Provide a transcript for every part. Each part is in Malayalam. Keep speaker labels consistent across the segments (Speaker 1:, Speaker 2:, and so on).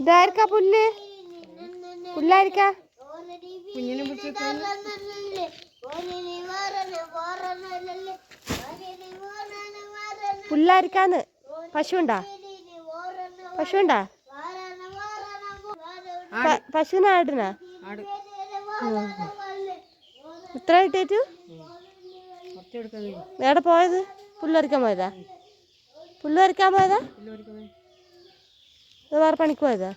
Speaker 1: ഇതായിരിക്കാ പുല്ല്? പുല്ലായിരിക്കാ?
Speaker 2: കുഞ്ഞിനെ
Speaker 1: പുല്ലായിരിക്കാന്ന്. പശുണ്ടാ? പശുണ്ടാ? പശുവിനെ ആടിനാ? ഇത്ര കിട്ടിയേറ്റു? എവിടെ പോയത്? പുല്ലരിക്കാൻ പോയതാ? പുല്ലരിക്കാൻ പോയതാ? വേറെ പണിക്ക് പോയതാ?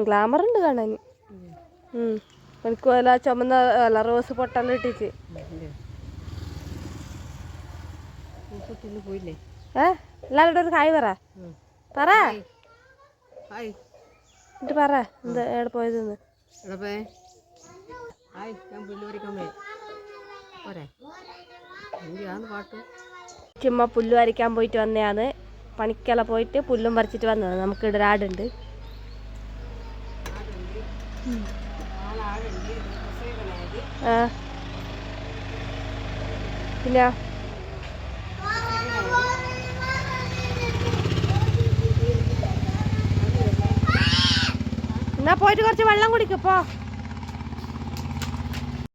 Speaker 1: ഗ്ലാമർ ഉണ്ട് കാണാൻ. എനിക്ക് പോലെ ചുമന്ന അല്ല റോസ് പൊട്ടെല്ലാം ഇട്ടിട്ട്. എല്ലാവരുടെ ഒരു ഹായ് പറ. പറ എന്നിട്ട് പറ എന്താ എവിടെ പോയതെന്ന്. ചുമ്മാ പുല്ല് വരയ്ക്കാൻ പോയിട്ട് വന്നതാണ്. പണിക്കെല്ലാം പോയിട്ട് പുല്ലും പറിച്ചിട്ട് വന്നത്. നമുക്കിവിടെ ആടുണ്ട്. പിന്നെ എന്നാ പോയിട്ട് കുറച്ച് വെള്ളം കുടിക്കപ്പോ.